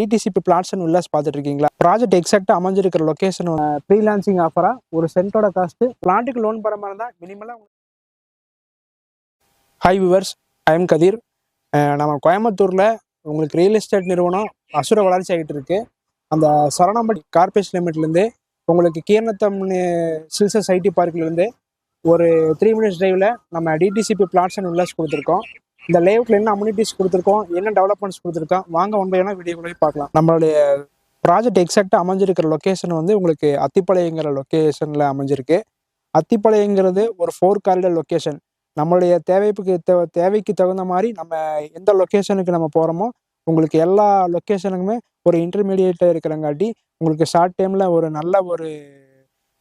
DTCP plots and villas பார்த்துட்டு இருக்கீங்களா? Project எக்ஸாக்டாக அமைஞ்சிருக்கிற லொக்கேஷன் ஃப்ரீலான்சிங் ஆஃபராக ஒரு சென்ட்டோட காஸ்ட்டு பிளாட்டுக்கு லோன் போகிற மாதிரி தான் மினிமலாக. ஹாய் வியூவர்ஸ், ஐ எம் கதிர். நம்ம கோயம்புத்தூரில் உங்களுக்கு ரியல் எஸ்டேட் நிறுவனம் அசுர வளர்ச்சி ஆகிட்டு இருக்கு. அந்த சரவணம்பட்டி கார்பரேஷன் லிமிட்லேருந்து உங்களுக்கு கீரநத்தம் சில்சஸ் ஐடி பார்க்லேருந்து ஒரு 3 minutes டிரைவில் நம்ம டிடிசிபி பிளாட்ஸ் அண்ட் வில்லாஸ் கொடுத்துருக்கோம். இந்த லேஅவுட்டில் என்ன அம்யூனிட்டிஸ் கொடுத்துருக்கோம், என்ன டெவலப்மெண்ட்ஸ் கொடுத்துருக்கோம், வாங்க ஒன் பை ஒன்னா வீடியோக்குள்ளே பார்க்கலாம். நம்மளுடைய ப்ராஜெக்ட் எக்ஸாக்டாக அமைஞ்சிருக்கிற லொக்கேஷன் உங்களுக்கு அத்திப்பாளையங்கிற லொக்கேஷனில் அமைஞ்சிருக்கு. அத்திப்பாளையங்கிறது ஒரு 4 காரிடர் லொக்கேஷன். நம்மளுடைய தேவைக்கு தகுந்த மாதிரி நம்ம எந்த லொக்கேஷனுக்கு நம்ம போகிறோமோ உங்களுக்கு எல்லா லொக்கேஷனுக்குமே ஒரு இன்டர்மீடியேட்டாக இருக்கிறங்காட்டி உங்களுக்கு ஷார்ட் டைமில் ஒரு நல்ல ஒரு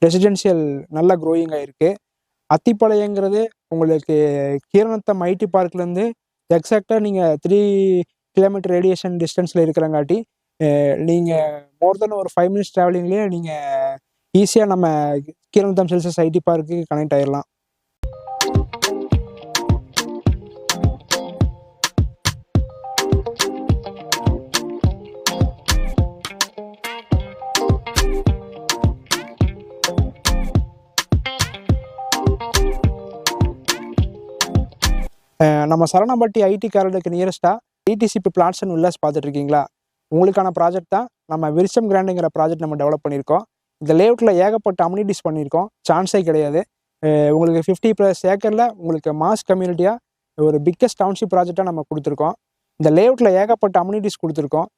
ரெசிடென்ஷியல் நல்ல க்ரோயிங்காக இருக்குது. அத்திப்பாளையங்கிறது உங்களுக்கு கீரநத்தம் ஐடி பார்க்லேருந்து எக்ஸாக்டாக நீங்கள் 3 கிலோமீட்டர் ரேடியேஷன் டிஸ்டன்ஸில் இருக்கிறங்காட்டி நீங்கள் மோர் தென் ஒரு 5 minutes ட்ராவலிங்லேயே நீங்கள் ஈஸியாக நம்ம கீரநத்தம் சில்சஸ் ஐடி பார்க்கு கனெக்ட் ஆகிடலாம். நம்ம சரவணம்பட்டி ஐடி காரிடருக்கு நியரஸ்ட்டாக டிடிசிபி பிளாட்ஸ் அண்ட் வில்லாஸ் பார்த்துட்டு இருக்கீங்களா? உங்களுக்கான ப்ராஜெக்ட் தான் நம்ம விருச்சம் கிராண்டுங்கிற ப்ராஜெக்ட் நம்ம டெவலப் பண்ணியிருக்கோம். இந்த லேஅவுட்டில் ஏகப்பட்ட அம்யூனிட்டிஸ் பண்ணியிருக்கோம், சான்ஸே கிடையாது. உங்களுக்கு 50+ ஏக்கரில் உங்களுக்கு மாஸ் கம்யூனிட்டியாக ஒரு பிக்கஸ்ட் டவுன்ஷிப் ப்ராஜெக்டாக நம்ம கொடுத்துருக்கோம். இந்த லேஅவுட்டில் ஏகப்பட்ட அம்யூனிட்டிஸ் கொடுத்துருக்கோம்.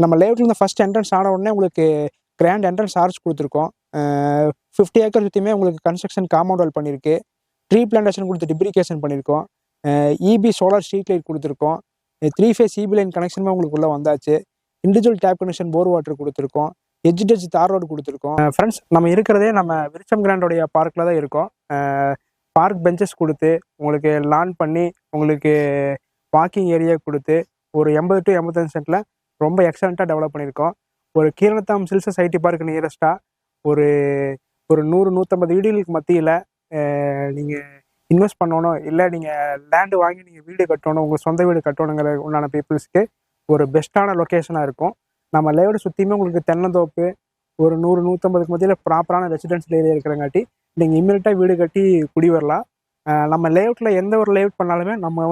நம்ம லேஅவுட்டில் ஃபஸ்ட் என்ட்ரன்ஸ் ஆன உடனே உங்களுக்கு கிராண்ட் என்ட்ரன்ஸ் ஆர்ச் கொடுத்துருக்கோம். 50 ஏக்கர் சுற்றியுமே உங்களுக்கு கன்ஸ்ட்ரக்ஷன் காம்பவுண்ட் வால் பண்ணியிருக்கு. ட்ரீ பிளான்டேஷன் கொடுத்து டிப்ரிகேஷன் பண்ணியிருக்கோம். இபி சோலார் ஸ்ட்ரீட் லைட் கொடுத்துருக்கோம். 3 phase இபி லைன் கனெக்ஷனுமே உங்களுக்கு உள்ளே வந்தாச்சு. இண்டிவிஜுவல் டேப் கனெக்ஷன் போர் வாட்டர் கொடுத்துருக்கோம். எட்ஜ் டச் தார் ரோடு கொடுத்துருக்கோம். ஃப்ரெண்ட்ஸ், நம்ம இருக்கிறதே நம்ம விருச்சம் கிராண்டோடைய பார்க்கில் தான் இருக்கோம். பார்க் பெஞ்சஸ் கொடுத்து உங்களுக்கு லான் பண்ணி உங்களுக்கு வாக்கிங் ஏரியா கொடுத்து ஒரு 80 to 85 சென்ட்டில் ரொம்ப எக்ஸலண்ட்டாக டெவலப் பண்ணியிருக்கோம். ஒரு கீரநத்தம் சில்சஸ் ஐடி பார்க் நியரஸ்ட்டாக ஒரு 100-150 வீடுகளுக்கு மத்தியில் நீங்கள் இன்வெஸ்ட் பண்ணணும், இல்லை நீங்கள் லேண்டு வாங்கி நீங்கள் வீடு கட்டணும், உங்கள் சொந்த வீடு கட்டணுங்கிற உண்டான பீப்புள்ஸ்க்கு ஒரு பெஸ்ட்டான லொக்கேஷனாக இருக்கும். நம்ம லேஅவுட் சுற்றியுமே உங்களுக்கு தென்னந்தோப்பு ஒரு 100-150க்கு மத்தியில் ப்ராப்பரான ரெசிடென்ஷியல் ஏரியா இருக்கிறங்காட்டி நீங்கள் இம்மீடியட்டாக வீடு கட்டி குடி வரலாம். நம்ம லேஅவுட்டில் எந்த ஒரு லேஅவுட் பண்ணாலுமே நம்ம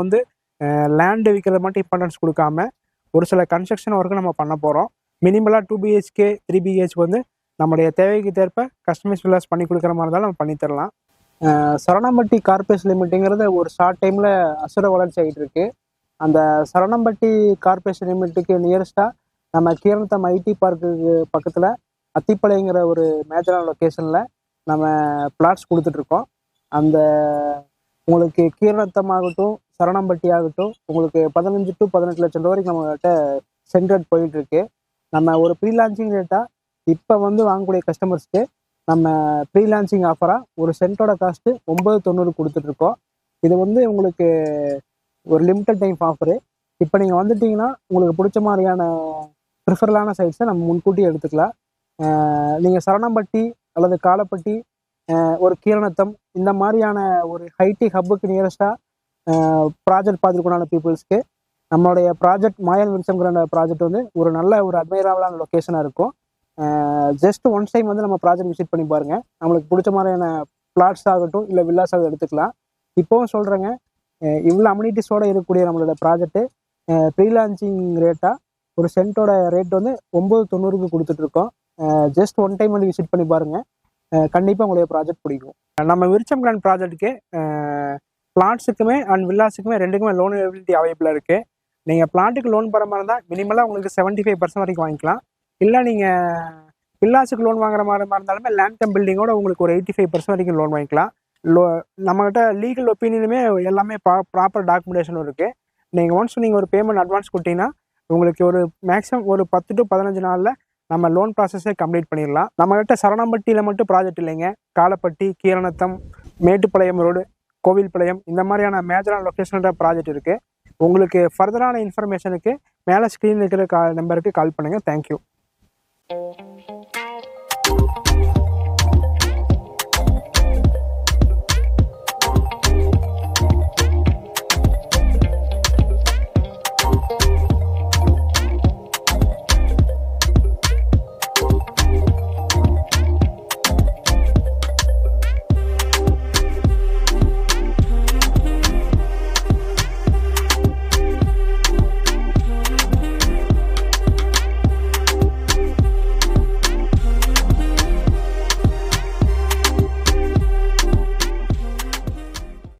லேண்டு விற்கிறத மட்டும் இம்பார்ட்டன்ஸ் கொடுக்காம ஒரு சில கன்ஸ்ட்ரக்ஷன் ஒர்க்கு நம்ம பண்ண போகிறோம். மினிமலாக 2 BHK 3 BH நம்மளுடைய தேவைக்கு தேர்ப்ப கஸ்டமைஸ் வில்லாஸ் பண்ணி கொடுக்குற மாதிரி இருந்தாலும் நம்ம பண்ணித்தரலாம். சரவணம்பட்டி கார்பரேஷன் லிமிட்டுங்கிறது ஒரு ஷார்ட் டைமில் அசுர வளர்ச்சி ஆகிட்டு இருக்கு. அந்த சரவணம்பட்டி கார்பரேஷன் லிமிட்டுக்கு நியரஸ்ட்டாக நம்ம கீரநத்தம் ஐடி பார்க்குக்கு பக்கத்தில் அத்திப்பாளையங்கிற ஒரு மேஜரான லொக்கேஷனில் நம்ம பிளாட்ஸ் கொடுத்துட்ருக்கோம். அந்த உங்களுக்கு கீரநத்தம் ஆகட்டும் சரவணம்பட்டி ஆகட்டும் உங்களுக்கு 15 to 18 லட்சம் ரூபா வரைக்கும் நம்மகிட்ட சென்ட் ரேட் போயிட்டுருக்கு. நம்ம ஒரு ப்ரீலான்சிங் ரேட்டாக இப்போ வாங்கக்கூடிய கஸ்டமர்ஸ்க்கு நம்ம ப்ரீலான்சிங் ஆஃபராக ஒரு சென்ட்டோட காஸ்ட்டு 990 கொடுத்துட்ருக்கோம். இது உங்களுக்கு ஒரு லிமிட்டட் டைம் ஆஃபரு. இப்போ நீங்கள் வந்துட்டிங்கன்னா உங்களுக்கு பிடிச்ச மாதிரியான ப்ரிஃபரலான சைட்ஸை நம்ம முன்கூட்டி எடுத்துக்கலாம். நீங்கள் சரவணம்பட்டி அல்லது காலப்பட்டி ஒரு கீரநத்தம் இந்த மாதிரியான ஒரு ஐடி ஹப்புக்கு நியரஸ்ட்டாக ப்ராஜெக்ட் பார்த்துருக்கோனான பீப்புள்ஸ்க்கு நம்மளுடைய ப்ராஜெக்ட் மாயன் விருச்சம்ங்கிற ப்ராஜெக்ட் ஒரு நல்ல ஒரு அட்மைரபிளான லொக்கேஷனாக இருக்கும். ஜஸ்ட் ஒன்ஸ் டைம் நம்ம ப்ராஜெக்ட் விசிட் பண்ணி பாருங்கள். நம்மளுக்கு பிடிச்ச மாதிரியான பிளாட்ஸ் ஆகட்டும் இல்லை வில்லாஸ் ஆகட்டும் எடுத்துக்கலாம். இப்போவும் சொல்கிறேங்க, இவ்வளோ அம்யூனிட்டிஸோடு இருக்கக்கூடிய நம்மளோட ப்ராஜெக்ட்டு ப்ரீலான்சிங் ரேட்டாக ஒரு சென்ட்டோட ரேட் 990க்கு கொடுத்துட்ருக்கோம். ஜஸ்ட் ஒன் டைம் விசிட் பண்ணி பாருங்கள், கண்டிப்பாக உங்களுடைய ப்ராஜெக்ட் பிடிக்கும். நம்ம விருச்சம் கிராண்ட் ப்ராஜெக்ட்டுக்கு பிளாட்ஸுக்குமே அண்ட் வில்லாஸுக்குமே ரெண்டுக்குமே லோன் எலிஜிபிலிட்டி அவைலபிளாக இருக்குது. நீங்கள் பிளாட்டுக்கு லோன் போகிற மாதிரி இருந்தால் மினிமலாக உங்களுக்கு 75% வரைக்கும் வாங்கிக்கலாம். இல்லை நீங்கள் வில்லாஸுக்கு லோன் வாங்குற மாதிரி இருந்தாலுமே லேண்ட் கம் பில்டிங்கோட உங்களுக்கு ஒரு 85% வரைக்கும் லோன் வாங்கிக்கலாம். நம்மகிட்ட லீகல் ஒப்பீனியனுமே எல்லாமே ப்ராப்பர் டாக்குமெண்டேஷனும் இருக்குது. நீங்கள் ஒன்ஸ் ஒரு பேமெண்ட் அட்வான்ஸ் கொடுத்தீங்கன்னா உங்களுக்கு ஒரு மேக்ஸிமம் ஒரு 10 to 15 நாளில் நம்ம லோன் ப்ராசஸே கம்ப்ளீட் பண்ணிடலாம். நம்மகிட்ட சரவணம்பட்டியில் மட்டும் ப்ராஜெக்ட் இல்லைங்க, காலப்பட்டி, கீரநத்தம், மேட்டுப்பாளையம் ரோடு, கோவில்பாளையம் இந்த மாதிரியான மேஜரான லொக்கேஷனோட ப்ராஜெக்ட் இருக்குது. உங்களுக்கு ஃபர்தரான இன்ஃபர்மேஷனுக்கு மேலே ஸ்க்ரீனில் இருக்கிற நம்பருக்கு கால் பண்ணுங்கள். தேங்க்யூ.